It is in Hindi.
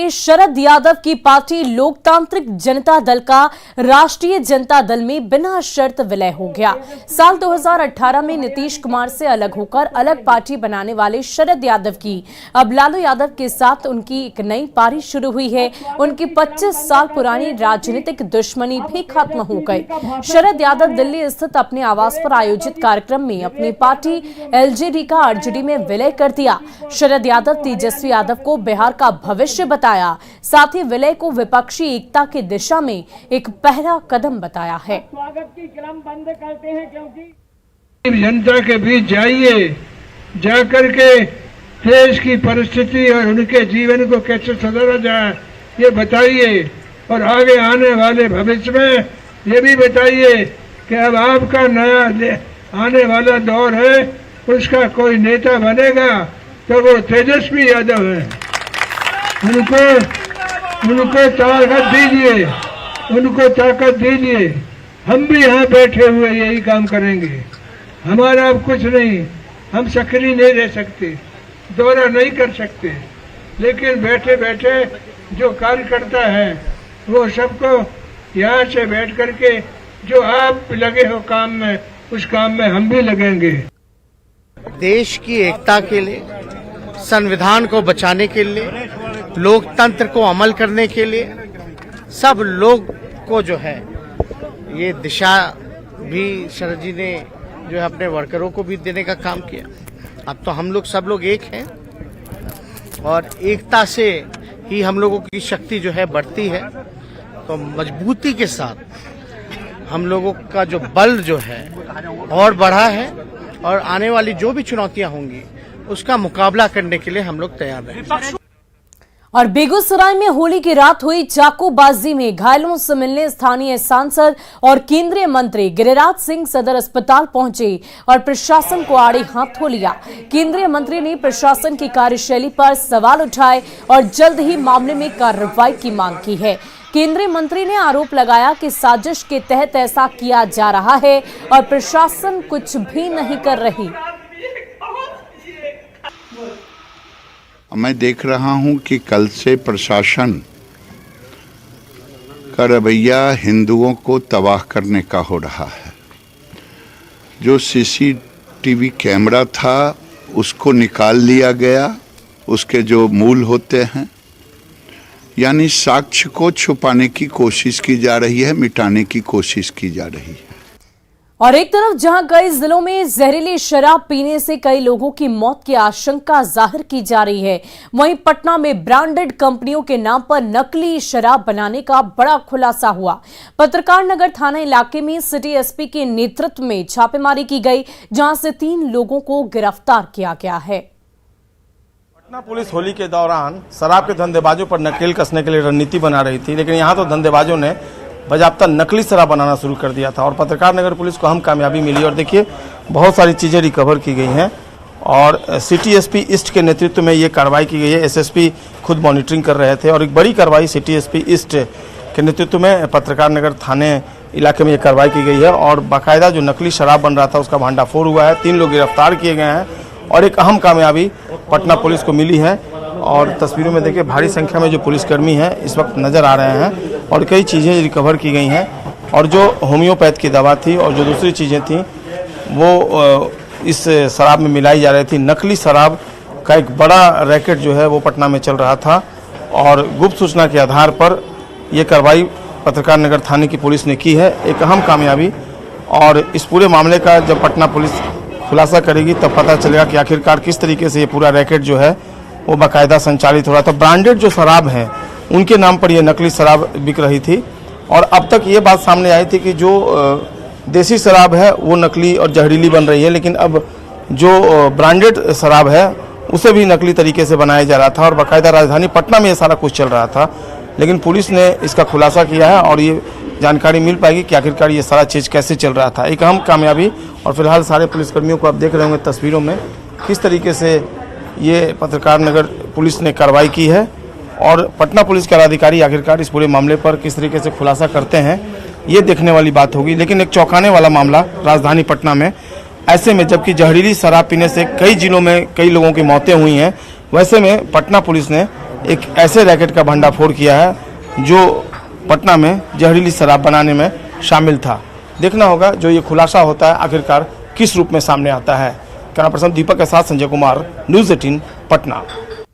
शरद यादव की पार्टी लोकतांत्रिक जनता दल का राष्ट्रीय जनता दल में बिना शर्त विलय हो गया। साल 2018 में नीतीश कुमार से अलग होकर अलग पार्टी बनाने वाले शरद यादव की अब लालू यादव के साथ उनकी एक नई पारी शुरू हुई है। उनकी 25 साल पुरानी राजनीतिक दुश्मनी भी खत्म हो गई। शरद यादव दिल्ली स्थित अपने आवास पर आयोजित कार्यक्रम में अपनी पार्टी एलजेडी का आरजेडी में विलय कर दिया। शरद यादव तेजस्वी यादव को बिहार का भविष्य बताया, साथ ही विलय को विपक्षी एकता की दिशा में एक पहला कदम बताया है। स्वागत की क्रम बंद करते हैं क्योंकि जनता के बीच जाइए, जाकर के देश की परिस्थिति और उनके जीवन को कैसे सुधारा जाए ये बताइए, और आगे आने वाले भविष्य में ये भी बताइए कि अब आपका नया आने वाला दौर है, उसका कोई नेता बनेगा तो वो तेजस्वी यादव है। उनको ताकत दीजिए, उनको ताकत दीजिए। हम भी यहाँ बैठे हुए यही काम करेंगे। हमारा अब कुछ नहीं, हम सक्रिय नहीं रह सकते, दौरा नहीं कर सकते, लेकिन बैठे बैठे जो कार्य करता है वो सबको यहाँ से बैठ करके जो आप लगे हो काम में, उस काम में हम भी लगेंगे। देश की एकता के लिए, संविधान को बचाने के लिए, लोकतंत्र को अमल करने के लिए सब लोग को जो है ये दिशा भी शरद जी ने जो है अपने वर्करों को भी देने का काम किया। अब तो हम लोग सब लोग एक हैं और एकता से ही हम लोगों की शक्ति जो है बढ़ती है। तो मजबूती के साथ हम लोगों का जो बल जो है और बढ़ा है, और आने वाली जो भी चुनौतियां होंगी उसका मुकाबला करने के लिए हम लोग तैयार हैं। और बेगूसराय में होली की रात हुई चाकूबाजी में घायलों से मिलने स्थानीय सांसद और केंद्रीय मंत्री गिरिराज सिंह सदर अस्पताल पहुंचे और प्रशासन को आड़े हाथों लिया। केंद्रीय मंत्री ने प्रशासन की कार्यशैली पर सवाल उठाए और जल्द ही मामले में कार्रवाई की मांग की है। केंद्रीय मंत्री ने आरोप लगाया कि साजिश के तहत ऐसा किया जा रहा है और प्रशासन कुछ भी नहीं कर रही। मैं देख रहा हूं कि कल से प्रशासन का रवैया हिंदुओं को तबाह करने का हो रहा है। जो सीसीटीवी कैमरा था उसको निकाल लिया गया, उसके जो मूल होते हैं, यानी साक्ष्य को छुपाने की कोशिश की जा रही है, मिटाने की कोशिश की जा रही है। और एक तरफ जहां कई जिलों में जहरीली शराब पीने से कई लोगों की मौत की आशंका जाहिर की जा रही है, वहीं पटना में ब्रांडेड कंपनियों के नाम पर नकली शराब बनाने का बड़ा खुलासा हुआ। पत्रकार नगर थाना इलाके में सिटी एसपी के नेतृत्व में छापेमारी की गई, जहां से 3 लोगों को गिरफ्तार किया गया है। पटना पुलिस होली के दौरान शराब के धंधेबाजों पर नकेल कसने के लिए रणनीति बना रही थी, लेकिन यहाँ तो धंधेबाजों ने बाजाप्ता नकली शराब बनाना शुरू कर दिया था और पत्रकार नगर पुलिस को हम कामयाबी मिली। और देखिए बहुत सारी चीज़ें रिकवर की गई हैं और सिटी एसपी ईस्ट के नेतृत्व में ये कार्रवाई की गई है। एसएसपी खुद मॉनिटरिंग कर रहे थे और एक बड़ी कार्रवाई सिटी एसपी ईस्ट के नेतृत्व में पत्रकार नगर थाने इलाके में ये कार्रवाई की गई है और बाकायदा जो नकली शराब बन रहा था उसका भांडाफोड़ हुआ है। 3 लोग गिरफ्तार किए गए हैं और एक अहम कामयाबी पटना पुलिस को मिली है। और तस्वीरों में देखिए भारी संख्या में जो पुलिसकर्मी हैं इस वक्त नज़र आ रहे हैं और कई चीज़ें रिकवर की गई हैं। और जो होम्योपैथ की दवा थी और जो दूसरी चीज़ें थीं वो इस शराब में मिलाई जा रही थी। नकली शराब का एक बड़ा रैकेट जो है वो पटना में चल रहा था और गुप्त सूचना के आधार पर ये कार्रवाई पत्रकार नगर थाने की पुलिस ने की है, एक अहम कामयाबी। और इस पूरे मामले का जब पटना पुलिस खुलासा करेगी तब पता चलेगा कि आखिरकार किस तरीके से ये पूरा रैकेट जो है वो बाकायदा संचालित हो रहा था। ब्रांडेड जो शराब है उनके नाम पर ये नकली शराब बिक रही थी और अब तक ये बात सामने आई थी कि जो देसी शराब है वो नकली और जहरीली बन रही है, लेकिन अब जो ब्रांडेड शराब है उसे भी नकली तरीके से बनाया जा रहा था और बाकायदा राजधानी पटना में ये सारा कुछ चल रहा था। लेकिन पुलिस ने इसका खुलासा किया है और ये जानकारी मिल पाएगी कि आखिरकार ये सारा चीज़ कैसे चल रहा था। एक अहम कामयाबी। और फिलहाल सारे पुलिसकर्मियों को आप देख रहे होंगे तस्वीरों में किस तरीके से ये पत्रकार नगर पुलिस ने कार्रवाई की है और पटना पुलिस के अधिकारी आखिरकार इस पूरे मामले पर किस तरीके से खुलासा करते हैं ये देखने वाली बात होगी। लेकिन एक चौंकाने वाला मामला राजधानी पटना में, ऐसे में जबकि जहरीली शराब पीने से कई जिलों में कई लोगों की मौतें हुई हैं, वैसे में पटना पुलिस ने एक ऐसे रैकेट का भंडाफोड़ किया है जो पटना में जहरीली शराब बनाने में शामिल था। देखना होगा जो ये खुलासा होता है आखिरकार किस रूप में सामने आता है। कैमरा पर्सन दीपक के साथ संजय कुमार, न्यूज़ 18 पटना।